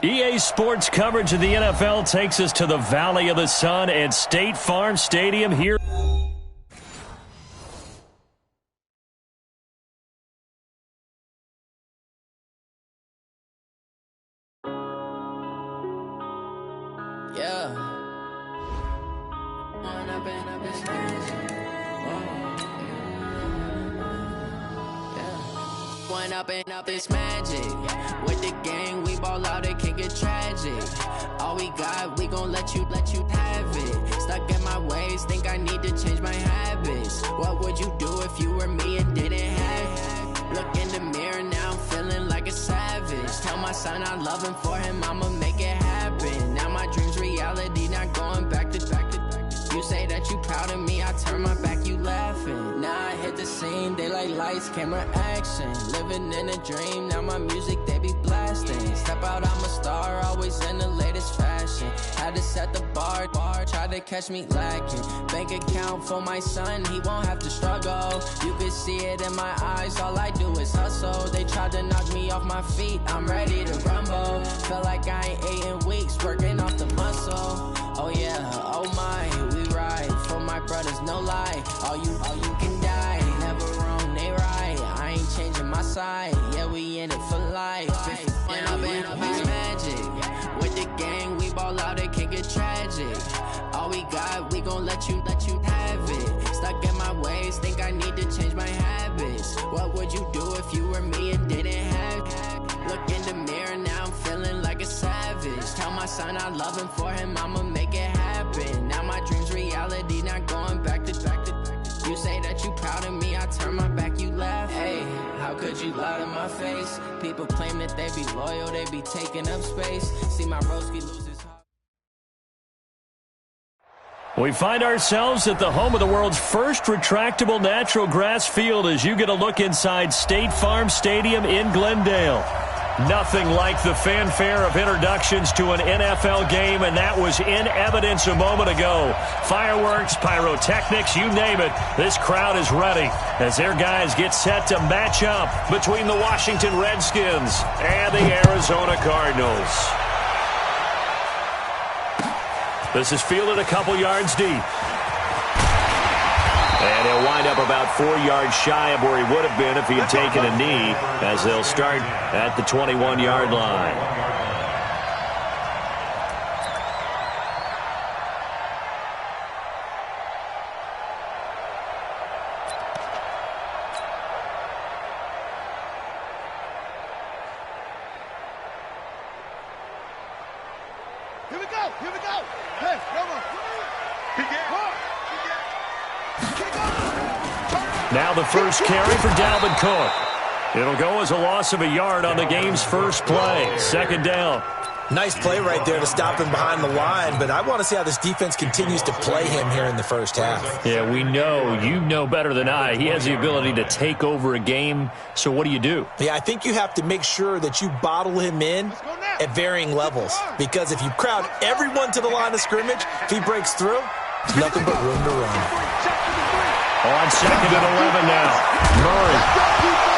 EA Sports coverage of the NFL takes us to the Valley of the Sun at State Farm Stadium here. Up it's magic. With the gang, we ball out, it can get tragic. All we got, we gon' let you have it. Stuck in my ways, think I need to change my habits. What would you do if you were me and didn't have it? Look in the mirror, now I'm feeling like a savage. Tell my son I love him, for him I'ma make it happen. Now my dream's reality, not going back to. You say that you proud of me, I turn my back, you laughing. Now I hit the scene, they like lights, camera, action. Living in a dream, now my music, they be blasting. Step out, I'm a star, always in the latest fashion. Had to set the bar, try to catch me lacking. Bank account for my son, he won't have to struggle. You can see it in my eyes, all I do is hustle. They tried to knock me off my feet, I'm ready to rumble. Feel like I ain't ate in weeks, working off the muscle. Oh yeah, oh my, we ride for my brothers, no lie. All you can die, never wrong, they right. I ain't changing my side, yeah, we in it for life. When I've been up, it's magic. With the gang, we ball out, it can get tragic. All we got, we gon' let you have it. Stuck in my ways, think I need to change my habits. What would you do if you were me and didn't have it? Look in the mirror, now I'm feeling like a savage. Tell my son I love him, for him I'ma make it happen. Now my dream's reality, not going back to. You say that you proud of me, I turn my back, you laugh. Hey, how could you lie to my face? People claim that they be loyal, they be taking up space. See my broski lose his heart. We find ourselves at the home of the world's first retractable natural grass field as you get a look inside State Farm Stadium in Glendale. Nothing like the fanfare of introductions to an NFL game, and that was in evidence a moment ago. Fireworks, pyrotechnics, you name it. This crowd is ready as their guys get set to match up between the Washington Redskins and the Arizona Cardinals. This is fielded a couple yards deep. And he'll wind up about 4 yards shy of where he would have been if he had taken a knee, as they'll start at the 21-yard line. Here we go. Hey, come on. Now the first carry for Dalvin Cook. It'll go as a loss of a yard on the game's first play. Second down. Nice play right there to stop him behind the line, but I want to see how this defense continues to play him here in the first half. Yeah, we know. You know better than I. He has the ability to take over a game, so what do you do? Yeah, I think you have to make sure that you bottle him in at varying levels, because if you crowd everyone to the line of scrimmage, if he breaks through, there's nothing but room to run. On second and 11 now. Murray.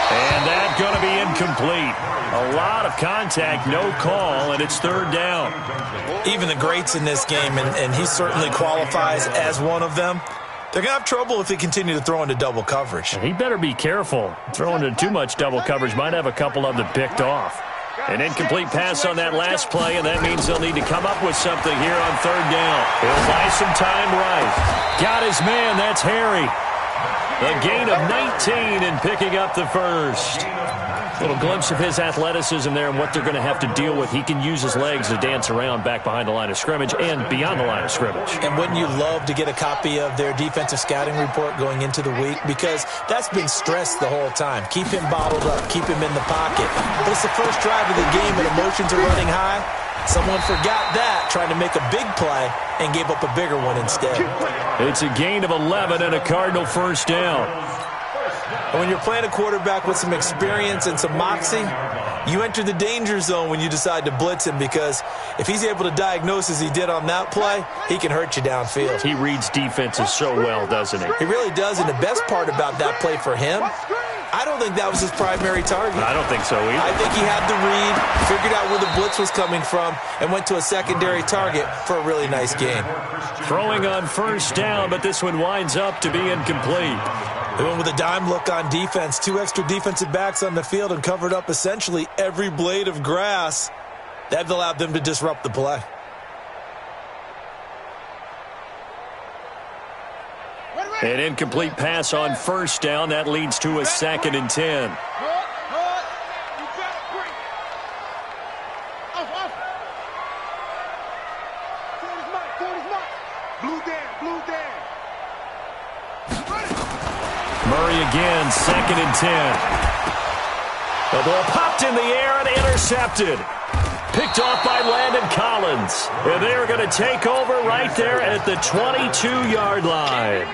And that's going to be incomplete. A lot of contact, no call, and it's third down. Even the greats in this game, and he certainly qualifies as one of them, they're going to have trouble if they continue to throw into double coverage. He better be careful. Throwing into too much double coverage might have a couple of them picked off. An incomplete pass on that last play, and that means they'll need to come up with something here on third down. He'll buy some time right. Got his man, that's Harry. A gain of 19 and picking up the first. A little glimpse of his athleticism there and what they're going to have to deal with. He can use his legs to dance around back behind the line of scrimmage and beyond the line of scrimmage. And wouldn't you love to get a copy of their defensive scouting report going into the week? Because that's been stressed the whole time. Keep him bottled up. Keep him in the pocket. But it's the first drive of the game and emotions are running high. Someone forgot that, trying to make a big play, and gave up a bigger one instead. It's a gain of 11 and a Cardinal first down. And when you're playing a quarterback with some experience and some moxie, you enter the danger zone when you decide to blitz him, because if he's able to diagnose as he did on that play, he can hurt you downfield. He reads defenses so well, doesn't he? He really does, and the best part about that play for him, I don't think that was his primary target. I don't think so either. I think he had the read, figured out where the blitz was coming from and went to a secondary target for a really nice gain. Throwing on first down, but this one winds up to be incomplete. They went with a dime look on defense. 2 extra defensive backs on the field and covered up essentially every blade of grass. That allowed them to disrupt the play. An incomplete pass on first down. That leads to a 2nd and 10. Murray again, 2nd and 10. The ball popped in the air and intercepted. Picked off by Landon Collins. And they are going to take over right there at the 22-yard line.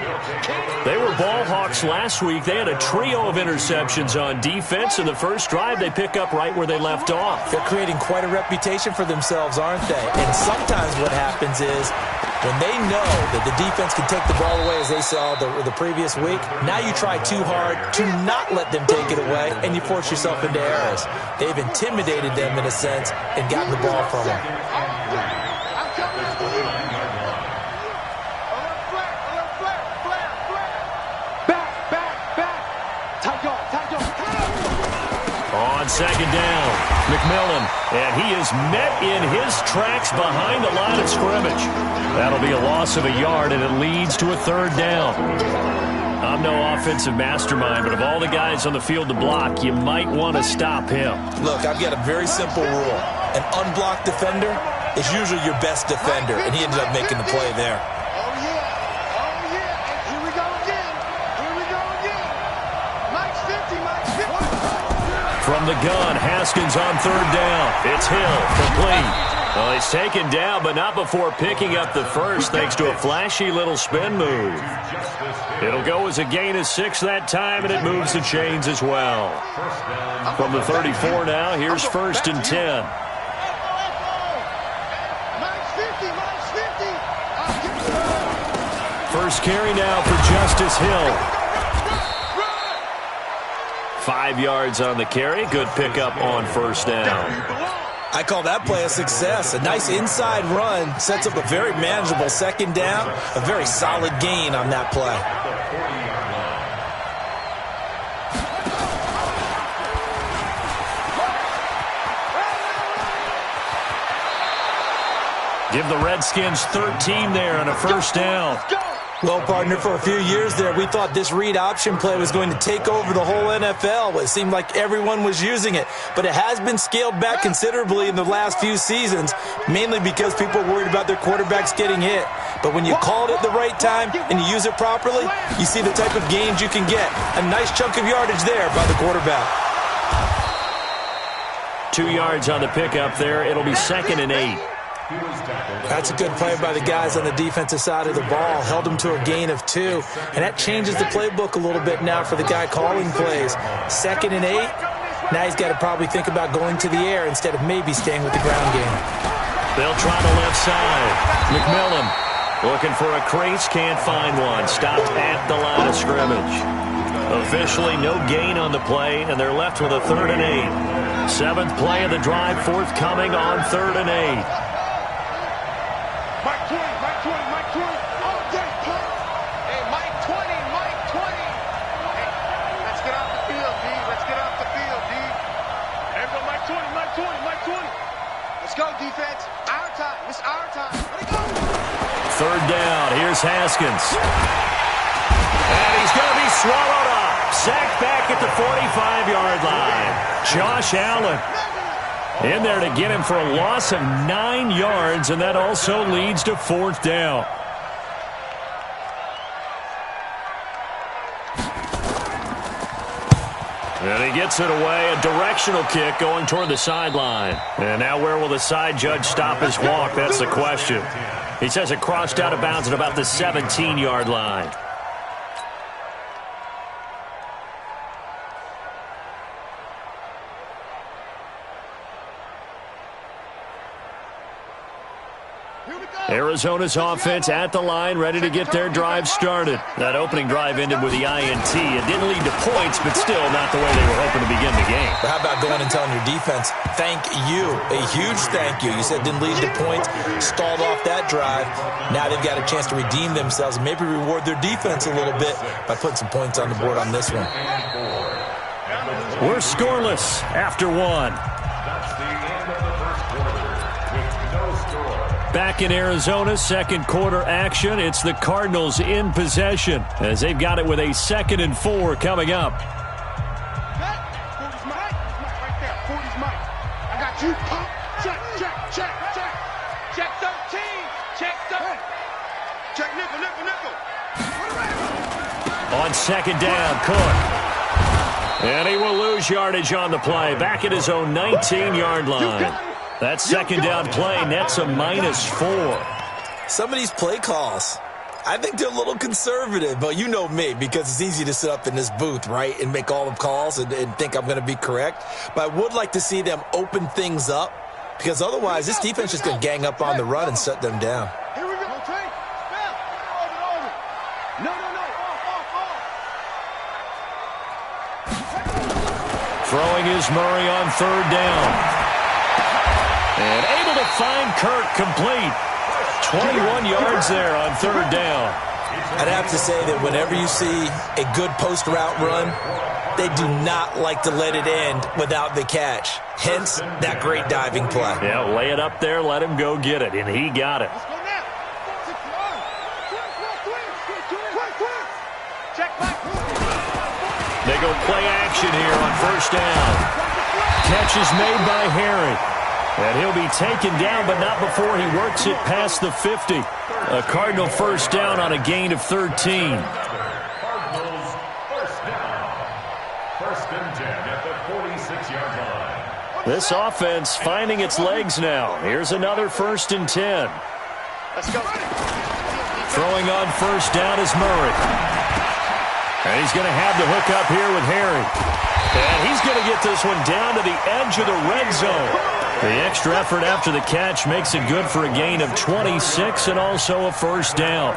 They were ball hawks last week. They had a trio of interceptions on defense. In the first drive, they pick up right where they left off. They're creating quite a reputation for themselves, aren't they? And sometimes what happens is when they know that the defense can take the ball away, as they saw the previous week, now you try too hard to not let them take it away, and you force yourself into errors. They've intimidated them in a sense and gotten the ball from them. On second down, McMillan, and he is met in his tracks behind the line of scrimmage. That'll be a loss of a yard, and it leads to a 3rd down. I'm no offensive mastermind, but of all the guys on the field to block, you might want to stop him. Look, I've got a very simple rule. An unblocked defender is usually your best defender, and he ended up making the play there. From the gun, Haskins on 3rd down. It's Hill, complete. Well, he's taken down, but not before picking up the first, thanks to a flashy little spin move. It'll go as a gain of 6 that time, and it moves the chains as well. From the 34 now, here's 1st and 10. First carry now for Justice Hill. 5 yards on the carry. Good pickup on first down. I call that play a success. A nice inside run sets up a very manageable 2nd down. A very solid gain on that play. Give the Redskins 13 there on a first down. Well, partner, for a few years there, we thought this read option play was going to take over the whole NFL. It seemed like everyone was using it, but it has been scaled back considerably in the last few seasons, mainly because people are worried about their quarterbacks getting hit. But when you call it at the right time and you use it properly, you see the type of gains you can get. A nice chunk of yardage there by the quarterback. 2 yards on the pickup there. It'll be 2nd and 8. That's a good play by the guys on the defensive side of the ball. Held them to a gain of 2. And that changes the playbook a little bit now for the guy calling plays. 2nd and 8. Now he's got to probably think about going to the air instead of maybe staying with the ground game. They'll try the left side. McMillan looking for a crease. Can't find one. Stopped at the line of scrimmage. Officially no gain on the play, and they're left with a 3rd and 8. 7th play of the drive forthcoming on 3rd and 8. Go, defense. Our time. It's our time. Let it go. 3rd down. Here's Haskins. And he's going to be swallowed up. Sacked back at the 45-yard line. Josh Allen in there to get him for a loss of 9 yards, and that also leads to 4th down. And he gets it away, a directional kick going toward the sideline. And now where will the side judge stop his walk? That's the question. He says it crossed out of bounds at about the 17-yard line. Arizona's offense at the line, ready to get their drive started. That opening drive ended with the INT. It didn't lead to points, but still not the way they were hoping to begin the game. But how about going and telling your defense, thank you, a huge thank you. You said didn't lead to points, stalled off that drive. Now they've got a chance to redeem themselves and maybe reward their defense a little bit by putting some points on the board on this one. We're scoreless after one. Back in Arizona, second quarter action. It's the Cardinals in possession as they've got it with a 2nd and 4 coming up. I got you. Check. Check 13. Check 13. Check nickel. On 2nd down, Cook. And he will lose yardage on the play. Back at his own 19-yard line. That 2nd down play nets a -4. Some of these play calls, I think they're a little conservative, but you know me, because it's easy to sit up in this booth, right, and make all the calls and think I'm going to be correct. But I would like to see them open things up, because otherwise this defense is going to gang up on the run and shut them down. Here we go, Trey. Over. No. Throwing is Murray on 3rd down. And able to find Kirk complete. 21 yards there on 3rd down. I'd have to say that whenever you see a good post route run, they do not like to let it end without the catch. Hence, that great diving play. Yeah, lay it up there, let him go get it, and he got it. Let's go now. Check back. They go play action here on 1st down. Catch is made by Harry. And he'll be taken down, but not before he works it past the 50. A Cardinal 1st down on a gain of 13. Cardinals 1st down. 1st and 10 at the 46-yard line. This offense finding its legs now. Here's another 1st and 10. Let's go. Throwing on 1st down is Murray. And he's going to have the hook up here with Harry. And he's going to get this one down to the edge of the red zone. The extra effort after the catch makes it good for a gain of 26 and also a 1st down.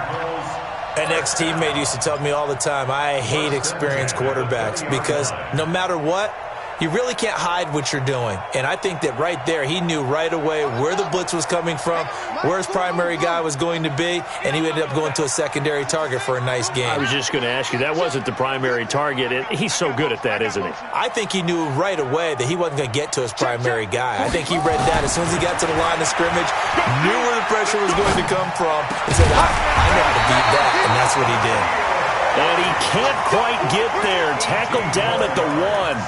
An ex-teammate used to tell me all the time, I hate experienced quarterbacks because no matter what, you really can't hide what you're doing. And I think that right there, he knew right away where the blitz was coming from, where his primary guy was going to be, and he ended up going to a secondary target for a nice game. I was just going to ask you, that wasn't the primary target. He's so good at that, isn't he? I think he knew right away that he wasn't going to get to his primary guy. I think he read that as soon as he got to the line of scrimmage, knew where the pressure was going to come from, and said, I know how to beat that, and that's what he did. And he can't quite get there. Tackled down at the 1.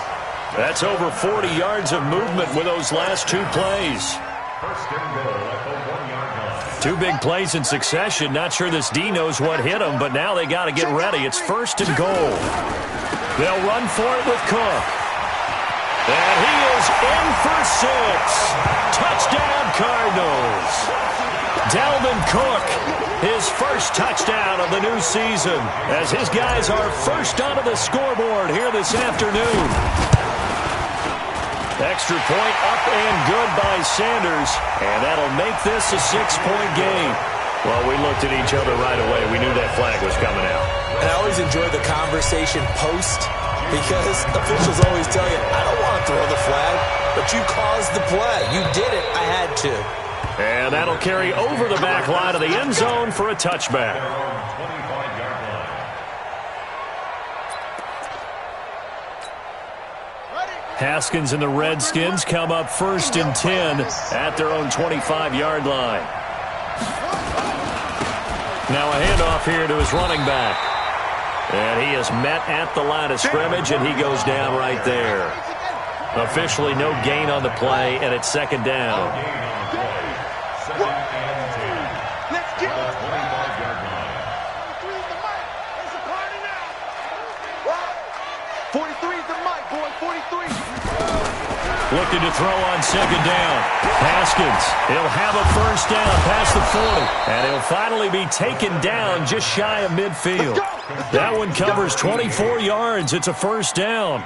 That's over 40 yards of movement with those last 2 plays. 1st and goal at the 1-yard line. 2 big plays in succession. Not sure this D knows what hit him, but now they got to get ready. It's 1st and goal. They'll run for it with Cook. And he is in for 6. Touchdown, Cardinals. Dalvin Cook, his first touchdown of the new season, as his guys are first onto the scoreboard here this afternoon. Extra point up and good by Sanders, and that'll make this a 6-point game. Well, we looked at each other right away. We knew that flag was coming out. And I always enjoy the conversation post because officials always tell you, I don't want to throw the flag, but you caused the play. You did it. I had to. And that'll carry over the back line of the end zone for a touchback. 25-yard line. Haskins and the Redskins come up 1st and 10 at their own 25-yard line. Now a handoff here to his running back. And he is met at the line of scrimmage, and he goes down right there. Officially no gain on the play, and it's 2nd down. 43's the mic, boy. 43. Looking to throw on 2nd down. Haskins, he'll have a 1st down past the 40. And he'll finally be taken down just shy of midfield. That one covers 24 yards. It's a 1st down.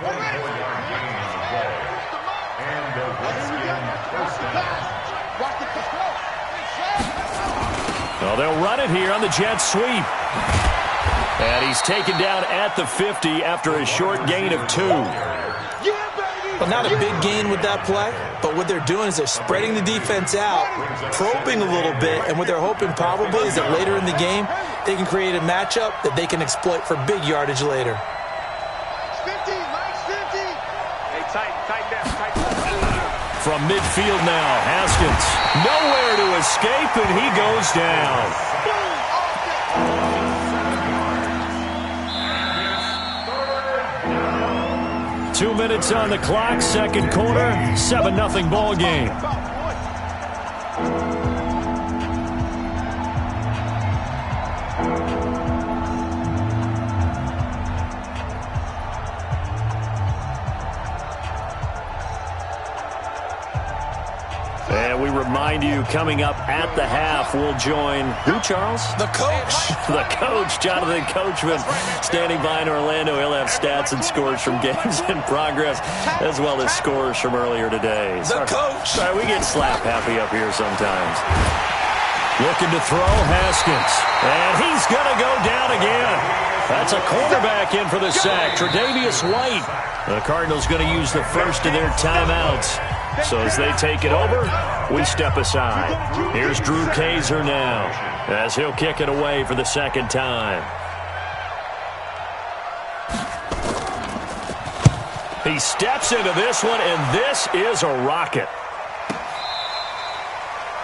Well, they'll run it here on the jet sweep. And he's taken down at the 50 after a short gain of 2. Well, not a big gain with that play, but what they're doing is they're spreading the defense out, probing a little bit, and what they're hoping probably is that later in the game, they can create a matchup that they can exploit for big yardage later. 50, Mike's 50. Hey, tight down. From midfield now, Haskins. Nowhere to escape, and he goes down. 2 minutes on the clock, second quarter, 7-0 ball game. And we remind you, coming up at the half, we'll join who, Charles? The coach. The coach, Jonathan Coachman, standing by in Orlando. He'll have stats and scores from games in progress, as well as scores from earlier today. The coach. Sorry, we get slap happy up here sometimes. Looking to throw, Haskins. And he's going to go down again. That's a cornerback in for the sack, Tre'Davious White. The Cardinals going to use the first of their timeouts. So as they take it over, we step aside. Here's Drew Kaiser now, as he'll kick it away for the second time. He steps into this one, and this is a rocket.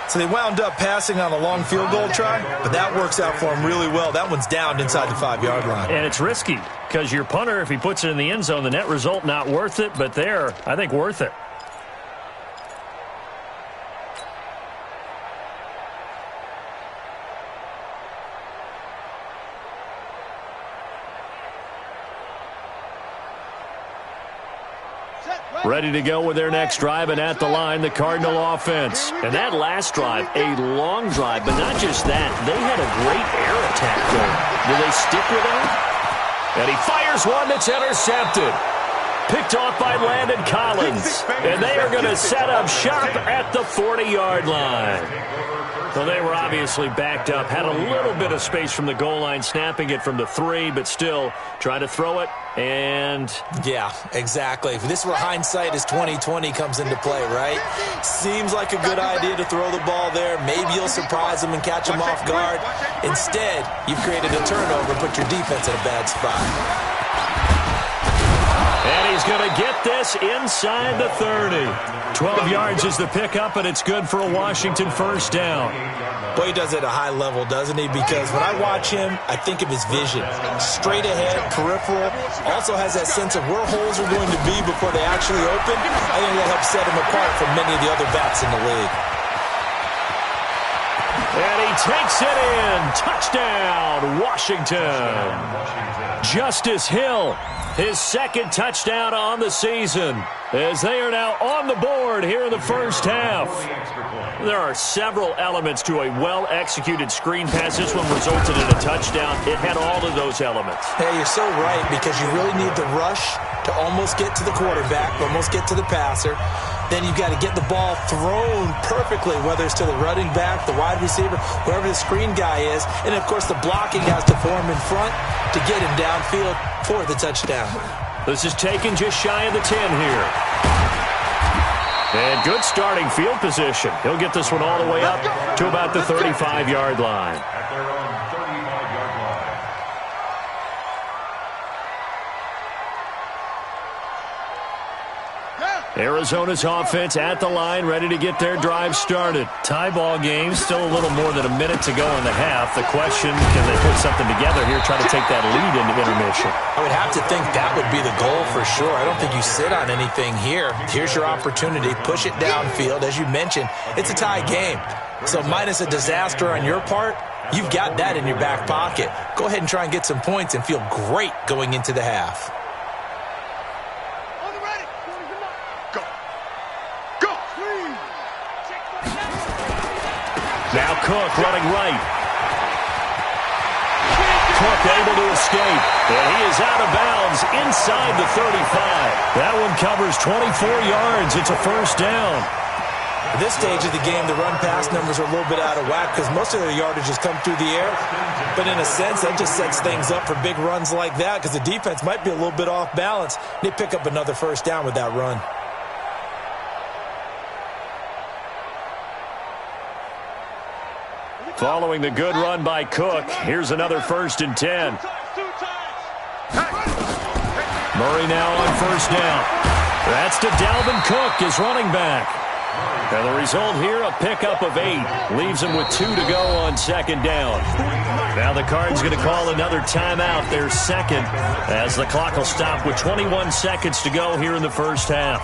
So they wound up passing on a long field goal try, but that works out for them really well. That one's down inside the 5-yard line. And it's risky, because your punter, if he puts it in the end zone, the net result not worth it, but there, I think worth it. Ready to go with their next drive, and at the line, the Cardinal offense. And that last drive, a long drive, but not just that. They had a great air attack going. Do they stick with that? And he fires one that's intercepted. Picked off by Landon Collins. And they are going to set up shop at the 40-yard line. So they were obviously backed up, had a little bit of space from the goal line, snapping it from the 3, but still trying to throw it, and... Yeah, exactly. If this where hindsight is 20/20 comes into play, right? Seems like a good idea to throw the ball there. Maybe you'll surprise them and catch them off guard. Instead, you've created a turnover, put your defense in a bad spot. And he's going to get this inside the 30. 12 yards is the pickup, and it's good for a Washington first down. Boy, he does it at a high level, doesn't he? Because when I watch him, I think of his vision. Straight ahead, peripheral. Also has that sense of where holes are going to be before they actually open. I think that helps set him apart from many of the other backs in the league. And he takes it in. Touchdown, Washington. Justice Hill, his second touchdown on the season, as they are now on the board here in the first half. There are several elements to a well-executed screen pass. This one resulted in a touchdown. It had all of those elements. Hey, you're so right, because you really need the rush to almost get to the quarterback, almost get to the passer. Then you've got to get the ball thrown perfectly, whether it's to the running back, the wide receiver, wherever the screen guy is. And, of course, the blocking has to form in front to get him downfield for the touchdown. This is taken just shy of the 10 here. And good starting field position. He'll get this one all the way up to about the 35-yard line. At their own 35-yard line. Arizona's offense at the line, ready to get their drive started. Tie ball game, still a little more than a minute to go in the half. The question, can they put something together here, try to take that lead into intermission? I would have to think that would be the goal for sure. I don't think you sit on anything here. Here's your opportunity. Push it downfield. As you mentioned, it's a tie game. So minus a disaster on your part, you've got that in your back pocket. Go ahead and try and get some points and feel great going into the half. Now Cook running right. Cook able to escape. And he is out of bounds inside the 35. That one covers 24 yards. It's a first down. At this stage of the game, the run-pass numbers are a little bit out of whack because most of their yardage has come through the air. But in a sense, that just sets things up for big runs like that because the defense might be a little bit off balance. They pick up another first down with that run. Following the good run by Cook, here's another 1st and 10. Murray now on first down. That's to Dalvin Cook, his running back. And the result here, a pickup of 8. Leaves him with 2 to go on 2nd down. Now the Cards going to call another timeout, their 2nd, as the clock will stop with 21 seconds to go here in the first half.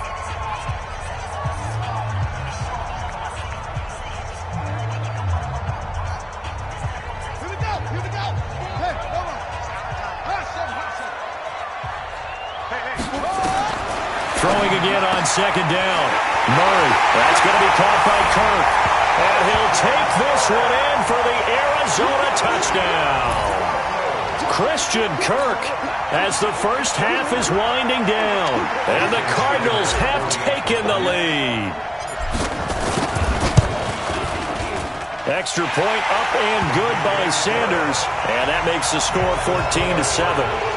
Throwing again on 2nd down. Murray, that's going to be caught by Kirk. And he'll take this one in for the Arizona touchdown. Christian Kirk as the first half is winding down. And the Cardinals have taken the lead. Extra point up and good by Sanders. And that makes the score 14-7.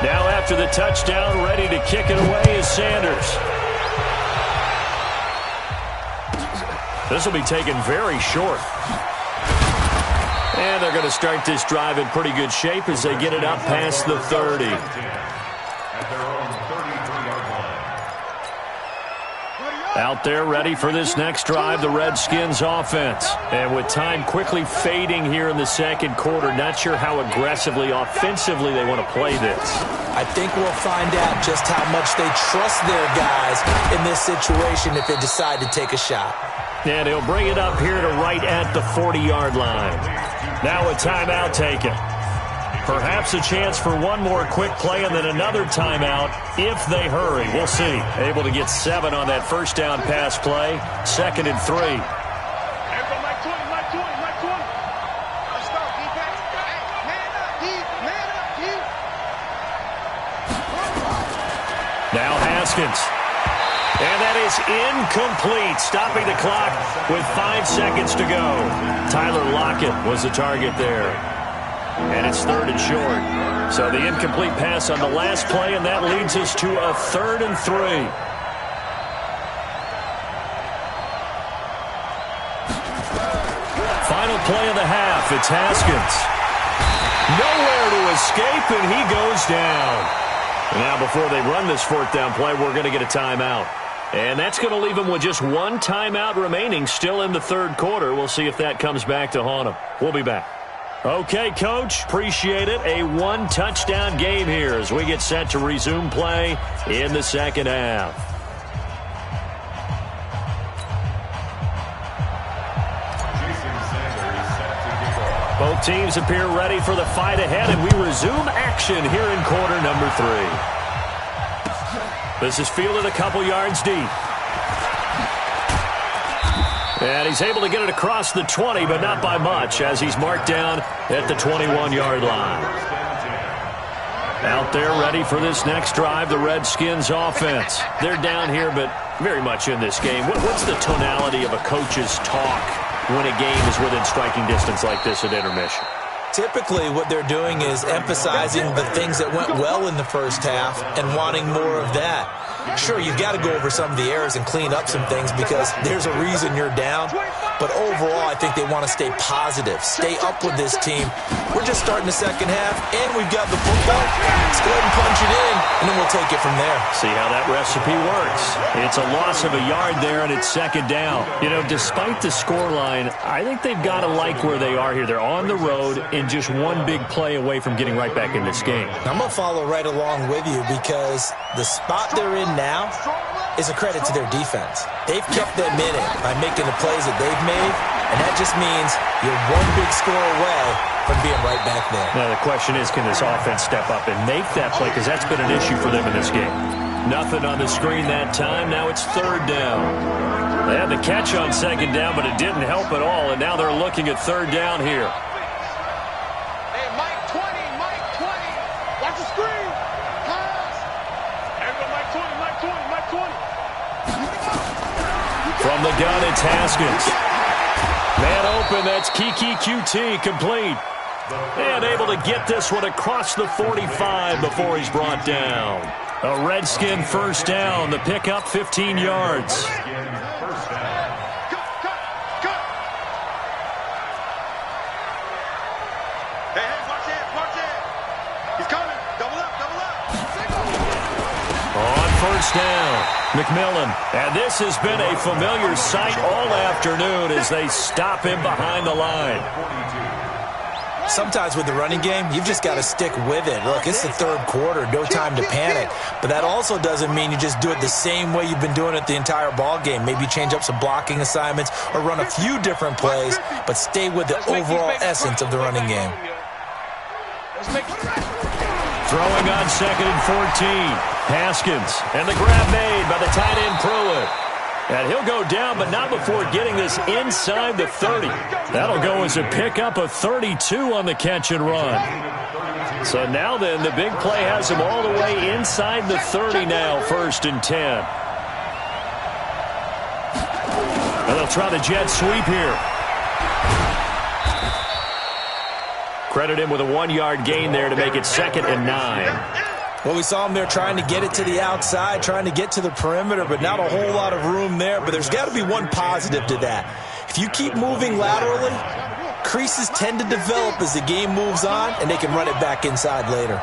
Now after the touchdown, ready to kick it away is Sanders. This will be taken very short. And they're going to start this drive in pretty good shape as they get it up past the 30. Out there ready for this next drive, the Redskins offense. And with time quickly fading here in the 2nd quarter, not sure how aggressively, offensively they want to play this. I think we'll find out just how much they trust their guys in this situation if they decide to take a shot. And he'll bring it up here to right at the 40-yard line. Now a timeout taken. Perhaps a chance for one more quick play and then another timeout if they hurry. We'll see. Able to get 7 on that first down pass play. 2nd and 3. Now Haskins. And that is incomplete, stopping the clock with 5 seconds to go. Tyler Lockett was the target there. And it's 3rd and short. So the incomplete pass on the last play, and that leads us to a 3rd and 3. Final play of the half. It's Haskins. Nowhere to escape, and he goes down. Now before they run this 4th down play, we're going to get a timeout. And that's going to leave them with just 1 timeout remaining still in the 3rd quarter. We'll see if that comes back to haunt them. We'll be back. Okay, Coach, appreciate it. A 1-touchdown game here as we get set to resume play in the 2nd half. Both teams appear ready for the fight ahead, and we resume action here in quarter number 3. This is fielded a couple yards deep. And he's able to get it across the 20, but not by much, as he's marked down at the 21-yard line. Out there ready for this next drive, the Redskins offense. They're down here, but very much in this game. What's the tonality of a coach's talk when a game is within striking distance like this at intermission? Typically, what they're doing is emphasizing the things that went well in the first half and wanting more of that. Sure, you've got to go over some of the errors and clean up some things because there's a reason you're down. But overall, I think they want to stay positive, stay up with this team. We're just starting the 2nd half, and we've got the football. Let's go ahead and punch it in, and then we'll take it from there. See how that recipe works. It's a loss of a yard there, and it's 2nd down. You know, despite the scoreline, I think they've got to like where they are here. They're on the road and just one big play away from getting right back in this game. I'm going to follow right along with you because the spot they're in now is a credit to their defense. They've kept them in it by making the plays that they've made, and that just means you're one big score away from being right back there. Now the question is, can this offense step up and make that play? Because that's been an issue for them in this game. Nothing on the screen that time. Now it's 3rd down. They had the catch on 2nd down, but it didn't help at all, and now they're looking at 3rd down here. Hey, Mike 20, Mike 20. Watch the screen. From the gun, it's Haskins. Man open, that's Kiki QT, complete. And able to get this one across the 45 before he's brought down. A Redskin first down. The pickup, 15 yards. First down, McMillan. And this has been a familiar sight all afternoon as they stop him behind the line. Sometimes with the running game, you've just got to stick with it. Look, it's the third quarter, no time to panic. But that also doesn't mean you just do it the same way you've been doing it the entire ball game. Maybe change up some blocking assignments or run a few different plays, but stay with the overall essence of the running game. Throwing on 2nd and 14. Haskins, and the grab made by the tight end Pruitt. And he'll go down, but not before getting this inside the 30. That'll go as a pickup of 32 on the catch and run. So now then, the big play has him all the way inside the 30 now, 1st and 10. And they'll try the jet sweep here. Credit him with a 1-yard gain there to make it 2nd and 9. Well, we saw him there trying to get it to the outside, trying to get to the perimeter, but not a whole lot of room there. But there's got to be one positive to that. If you keep moving laterally, creases tend to develop as the game moves on, and they can run it back inside later.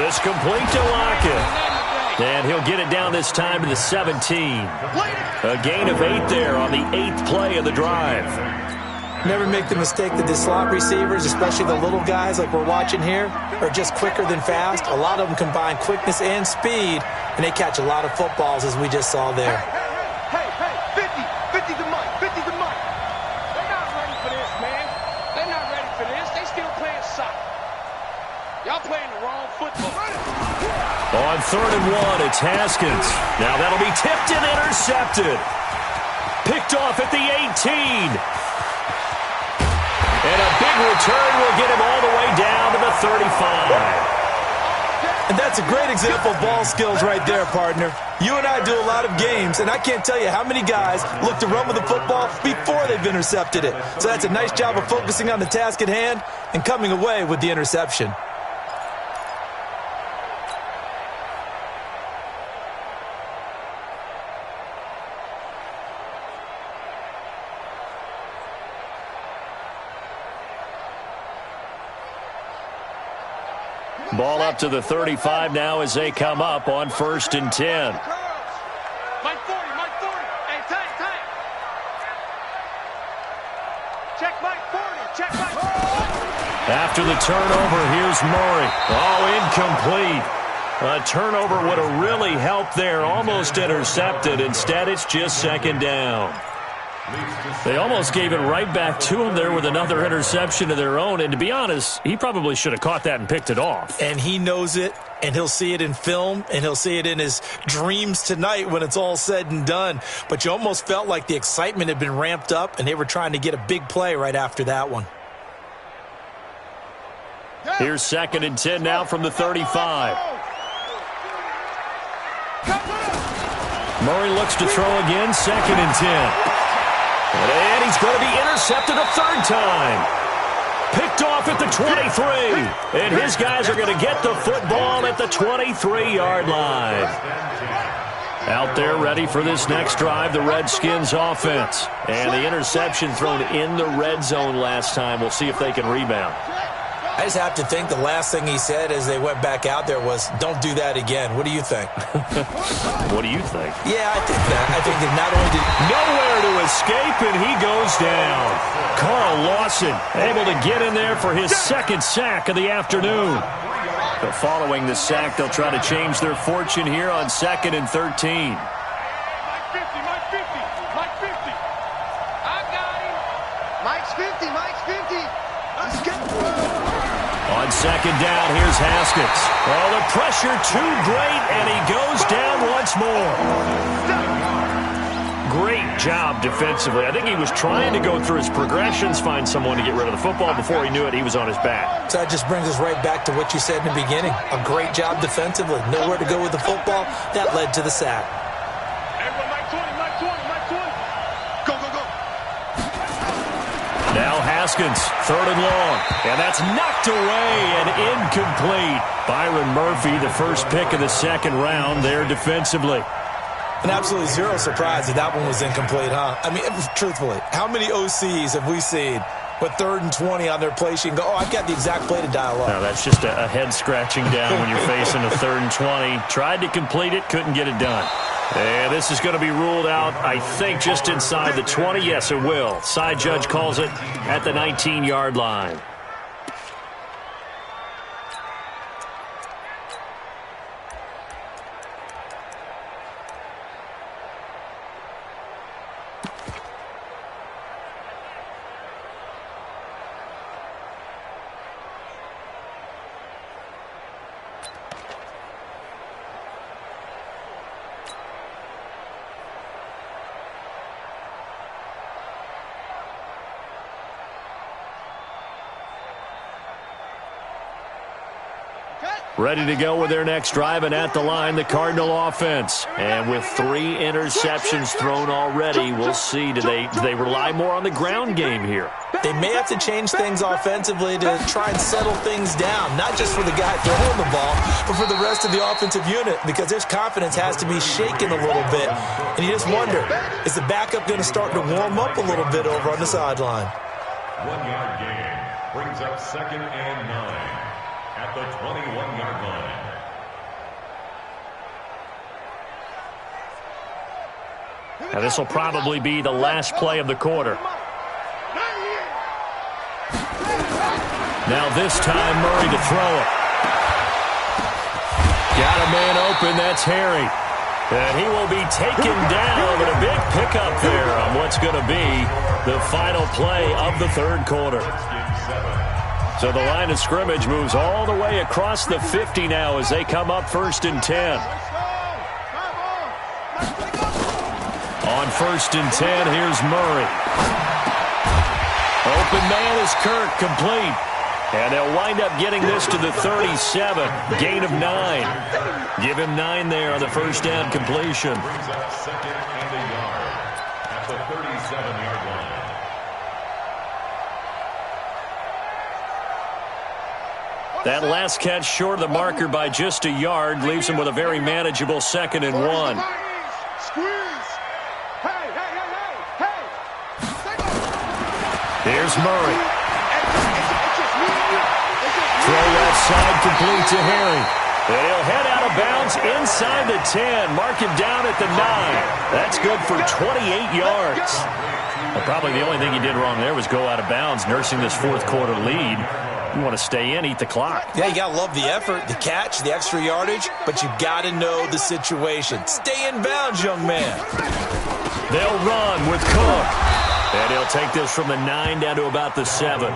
It's complete to Lockett. And he'll get it down this time to the 17. A gain of 8 there on the 8th play of the drive. Never make the mistake that the slot receivers, especially the little guys like we're watching here, are just quicker than fast. A lot of them combine quickness and speed, and they catch a lot of footballs, as we just saw there. Hey, 50 to Mike, 50 to Mike. They're not ready for this, man. They're not ready for this. They still playing soccer. Y'all playing the wrong football. On 3rd and 1, it's Haskins. Now that'll be tipped and intercepted. Picked off at the 18. And a big return will get him all the way down to the 35. And that's a great example of ball skills right there, partner. You and I do a lot of games, and I can't tell you how many guys look to run with the football before they've intercepted it. So that's a nice job of focusing on the task at hand and coming away with the interception. Ball up to the 35 now as they come up on 1st and 10. Mike 40. Hey, time. Check Mike 40. Check Mike 40. After the turnover, here's Murray. Oh, incomplete. A turnover would have really helped there. Almost intercepted. Instead, it's just 2nd down. They almost gave it right back to him there with another interception of their own. And to be honest, he probably should have caught that and picked it off. And he knows it, and he'll see it in film, and he'll see it in his dreams tonight when it's all said and done. But you almost felt like the excitement had been ramped up, and they were trying to get a big play right after that one. Here's 2nd and 10 now from the 35. Murray looks to throw again, 2nd and 10. And he's going to be intercepted a 3rd time. Picked off at the 23. And his guys are going to get the football at the 23-yard line. Out there ready for this next drive, the Redskins offense. And the interception thrown in the red zone last time. We'll see if they can rebound. I just have to think the last thing he said as they went back out there was, don't do that again. What do you think? What do you think? Yeah, I think that. I think that not only did... Nowhere to escape, and he goes down. Carl Lawson able to get in there for his 2nd sack of the afternoon. But following the sack, they'll try to change their fortune here on 2nd and 13. Mike 50. Mike 50. I got him. Mike's 50. Let's get On 2nd down, here's Haskins. Oh, the pressure too great, and he goes down once more. Great job defensively. I think he was trying to go through his progressions, find someone to get rid of the football. Before he knew it, he was on his back. So that just brings us right back to what you said in the beginning. A great job defensively. Nowhere to go with the football. That led to the sack. Now Haskins, 3rd and long. And that's knocked away and incomplete. Byron Murphy, the first pick of the 2nd round there defensively. And absolutely zero surprise that that one was incomplete, huh? I mean, truthfully, how many OCs have we seen with 3rd and 20 on their play sheet and go, oh, I've got the exact play to dial up? No, that's just a head-scratching down when you're facing a 3rd and 20. Tried to complete it, couldn't get it done. And this is going to be ruled out, I think, just inside the 20. Yes, it will. Side judge calls it at the 19-yard line. Ready to go with their next drive, and at the line, the Cardinal offense. And with 3 interceptions thrown already, we'll see. Do they rely more on the ground game here? They may have to change things offensively to try and settle things down, not just for the guy throwing the ball, but for the rest of the offensive unit, because their confidence has to be shaken a little bit. And you just wonder, is the backup going to start to warm up a little bit over on the sideline? 1-yard gain brings up 2nd and 9 at the 21-yard line. Now this will probably be the last play of the quarter. Now this time Murray to throw it. Got a man open, that's Harry. And he will be taken down, but a big pickup there on what's going to be the final play of the 3rd quarter. So the line of scrimmage moves all the way across the 50 now as they come up 1st and 10. On 1st and 10, here's Murray. Open man is Kirk, complete. And they'll wind up getting this to the 37. Gain of 9. Give him 9 there on the first down completion. Brings up 2nd and a yard at the 37-yard line. That last catch short of the marker by just a yard leaves him with a very manageable 2nd and 1. Here's Murray. Throw left side complete to Harry. And he'll head out of bounds inside the 10. Mark him down at the 9. That's good for 28 yards. Well, probably the only thing he did wrong there was go out of bounds, nursing this 4th quarter lead. You want to stay in, eat the clock. Yeah, you got to love the effort, the catch, the extra yardage, but you got to know the situation. Stay in bounds, young man. They'll run with Cook. And he'll take this from the 9 down to about the 7.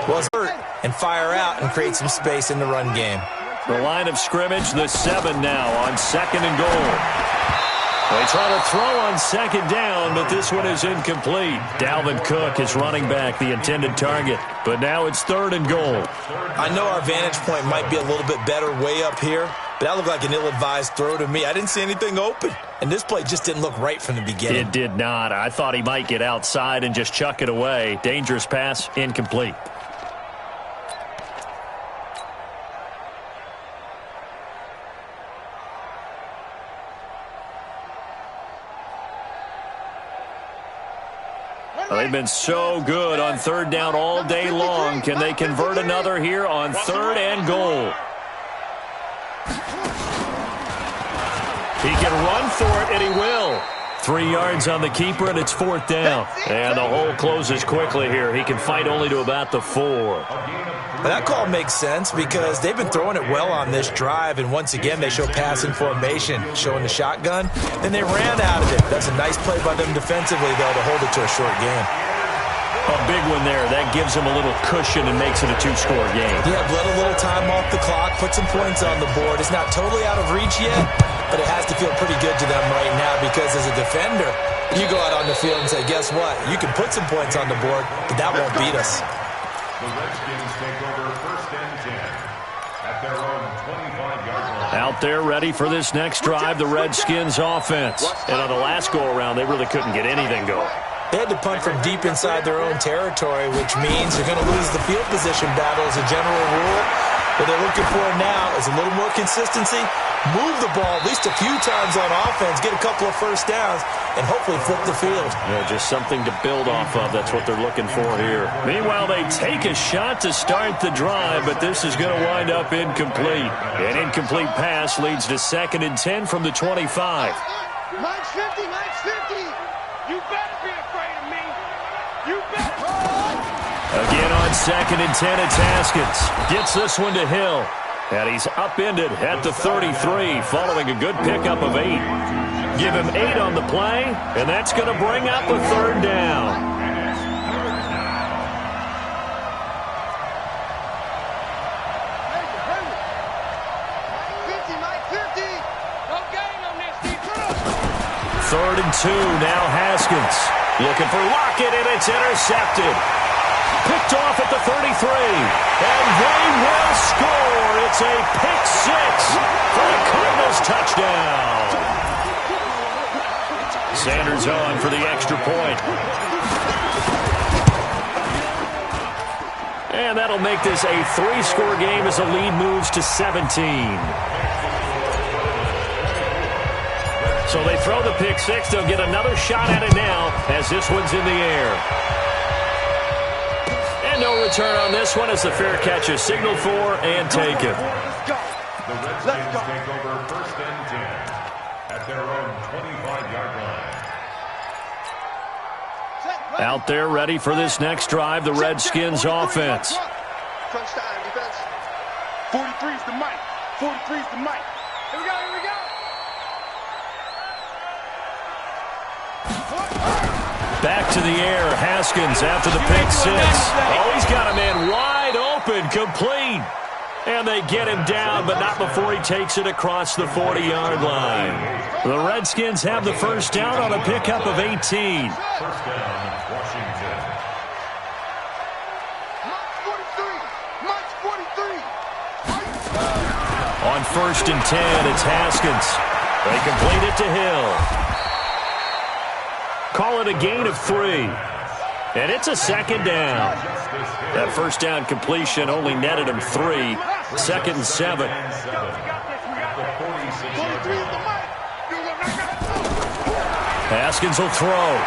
Well, hurt and fire out and create some space in the run game. The line of scrimmage, the 7 now on 2nd and goal. They try to throw on 2nd down, but this one is incomplete. Dalvin Cook is running back, the intended target. But now it's 3rd and goal. I know our vantage point might be a little bit better way up here, but that looked like an ill-advised throw to me. I didn't see anything open, and this play just didn't look right from the beginning. It did not. I thought he might get outside and just chuck it away. Dangerous pass, incomplete. They've been so good on 3rd down all day long. Can they convert another here on 3rd and goal? He can run for it, and he will. 3 yards on the keeper, and it's 4th down. And the hole closes quickly here. He can fight only to about the 4. But that call makes sense because they've been throwing it well on this drive, and once again they show passing formation, showing the shotgun. Then they ran out of it. That's a nice play by them defensively, though, to hold it to a short game. A big one there. That gives them a little cushion and makes it a two-score game. Yeah, let a little time off the clock, put some points on the board. It's not totally out of reach yet, but it has to feel pretty good to them right now because as a defender, you go out on the field and say, guess what? You can put some points on the board, but that won't beat us. The Redskins take over 1st and 10 at their own 25-yard line. Out there ready for this next drive, the Redskins offense. And on the last go-around, they really couldn't get anything going. They had to punt from deep inside their own territory, which means they're going to lose the field position battle as a general rule. What they're looking for now is a little more consistency, move the ball at least a few times on offense, get a couple of first downs, and hopefully flip the field. Yeah, just something to build off of. That's what they're looking for here. Meanwhile, they take a shot to start the drive, but this is going to wind up incomplete. An incomplete pass leads to 2nd and 10 from the 25. Mine's 50, mine's 50. You better be afraid of me. You better. Again on 2nd and 10, it's Haskins. Gets this one to Hill. And he's upended at the 33, following a good pickup of 8. Give him 8 on the play, and that's going to bring up a 3rd down. Third and 2, now Haskins. Looking for Lockett, and it's intercepted. Picked off at the 33, and they will score. It's a pick 6 for the Cardinals touchdown. Sanders on for the extra point. And that'll make this a 3-score game as the lead moves to 17. So they throw the pick 6. They'll get another shot at it now as this one's in the air. And no return on this one as the fair catch is signaled for and taken. The Redskins take over 1st and 10 at their own 25-yard line. Out there ready for this next drive, the Redskins offense. Crunch time, defense. 43's the mic. 43's the mic. Here we go, here we go. Back to the air, Haskins after the pick 6. Oh, he's got a man wide open, complete. And they get him down, but not before he takes it across the 40-yard line. The Redskins have the first down on a pickup of 18. First down, Washington. March 43. On 1st and 10, it's Haskins. They complete it to Hill. Call it a gain of 3. And it's a 2nd down. That first down completion only netted him 3. 2nd and 7. Haskins will throw.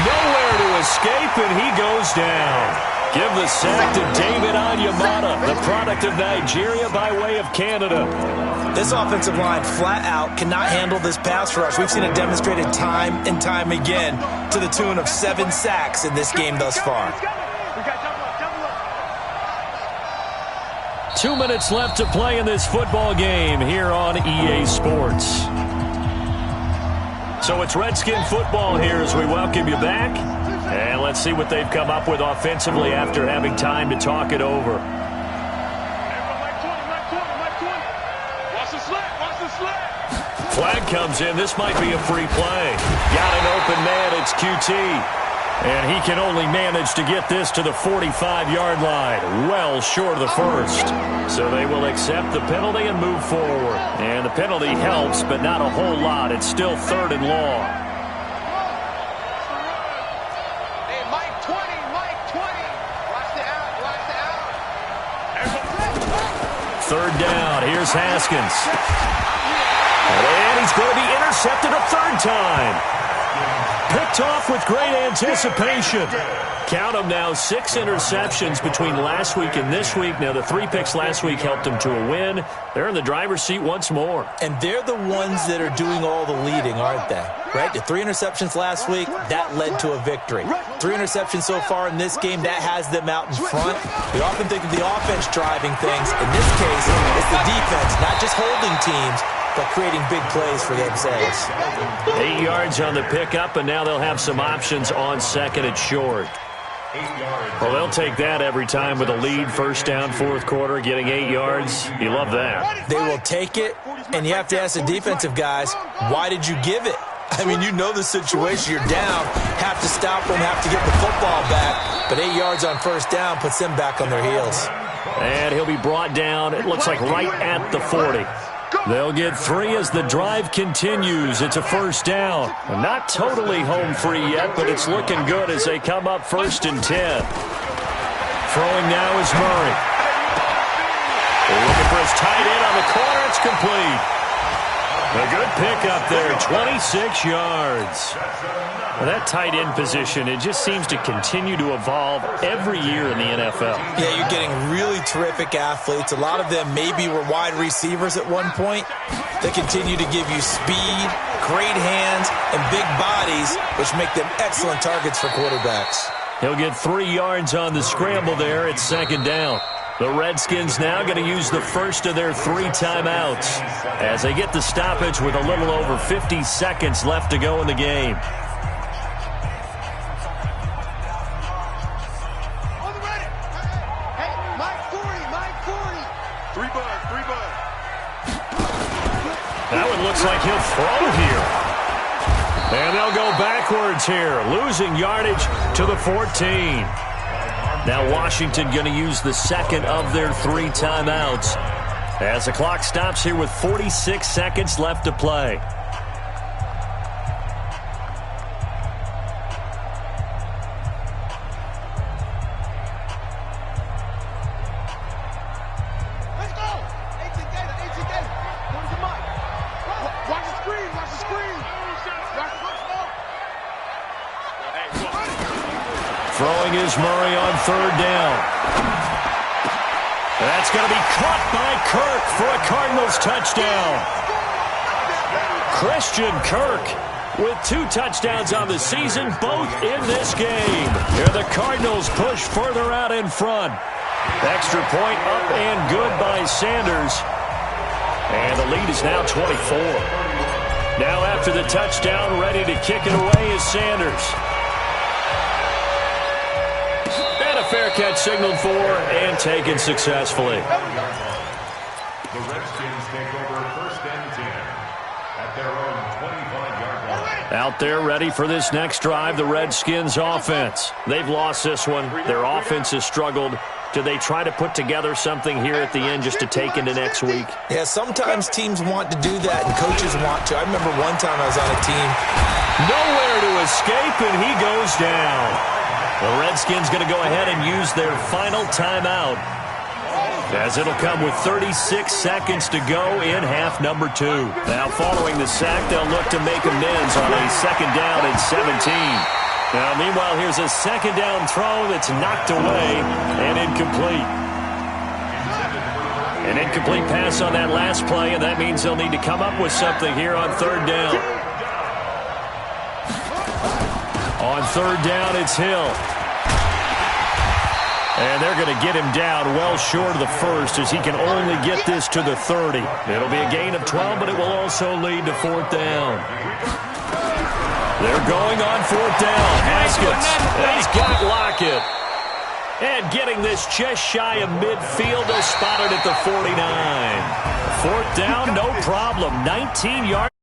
Nowhere to escape, and he goes down. Give the sack to David Onyemata, the product of Nigeria by way of Canada. This offensive line flat out cannot handle this pass rush. We've seen it demonstrated time and time again to the tune of 7 sacks in this game thus far. 2 minutes left to play in this football game here on EA Sports. So it's Redskin football here as we welcome you back. And let's see what they've come up with offensively after having time to talk it over. Flag comes in. This might be a free play. Got an open man. It's QT. And he can only manage to get this to the 45-yard line. Well short of the first. So they will accept the penalty and move forward. And the penalty helps, but not a whole lot. It's still 3rd and long. Third down. Here's Haskins. And he's going to be intercepted a 3rd time. Picked off with great anticipation. Count them now, 6 interceptions between last week and this week. Now, the 3 picks last week helped them to a win. They're in the driver's seat once more. And they're the ones that are doing all the leading, aren't they? Right? The 3 interceptions last week, that led to a victory. 3 interceptions so far in this game, that has them out in front. We often think of the offense driving things. In this case, it's the defense, not just holding teams, but creating big plays for themselves. 8 yards on the pickup, and now they'll have some options on second and short. Well, they'll take that every time with a lead, first down, fourth quarter, getting 8 yards. You love that. They will take it, and you have to ask the defensive guys, why did you give it? I mean, you know the situation. You're down, have to stop them, have to get the football back. But 8 yards on first down puts them back on their heels. And he'll be brought down, it looks like right at the 40. They'll get 3 as the drive continues. It's a first down. Not totally home free yet, but it's looking good as they come up 1st and 10. Throwing now is Murray. They're looking for his tight end on the corner. It's complete. A good pickup there, 26 yards. Well, that tight end position, it just seems to continue to evolve every year in the NFL. Yeah, you're getting really terrific athletes. A lot of them maybe were wide receivers at one point. They continue to give you speed, great hands, and big bodies, which make them excellent targets for quarterbacks. He'll get 3 yards on the scramble there. It's second down. The Redskins now going to use the first of their 3 timeouts as they get the stoppage with a little over 50 seconds left to go in the game. That one looks like he'll throw here. And they'll go backwards here, losing yardage to the 14. Now Washington going to use the second of their 3 timeouts as the clock stops here with 46 seconds left to play. Throwing is Murray on 3rd down. That's going to be caught by Kirk for a Cardinals touchdown. Christian Kirk with 2 touchdowns on the season, both in this game. Here the Cardinals push further out in front. Extra point up and good by Sanders. And the lead is now 24. Now after the touchdown, ready to kick it away is Sanders. Fair catch signaled for and taken successfully. The Redskins take over 1st and 10 at their own 25-yard line. Out there ready for this next drive, the Redskins offense. They've lost this one. Their offense has struggled. Do they try to put together something here at the end just to take into next week? Yeah, sometimes teams want to do that and coaches want to. I remember one time I was on a team. Nowhere to escape, and he goes down. The Redskins going to go ahead and use their final timeout as it'll come with 36 seconds to go in half number 2. Now following the sack, they'll look to make amends on a 2nd down and 17. Now meanwhile, here's a 2nd down throw that's knocked away and incomplete. An incomplete pass on that last play, and that means they'll need to come up with something here on 3rd down. On 3rd down, it's Hill. And they're going to get him down well short of the 1st as he can only get this to the 30. It'll be a gain of 12, but it will also lead to 4th down. They're going on 4th down. Haskins. He's got Lockett. And getting this just shy of midfield, they'll spot it at the 49. 4th down, no problem. 19 yards.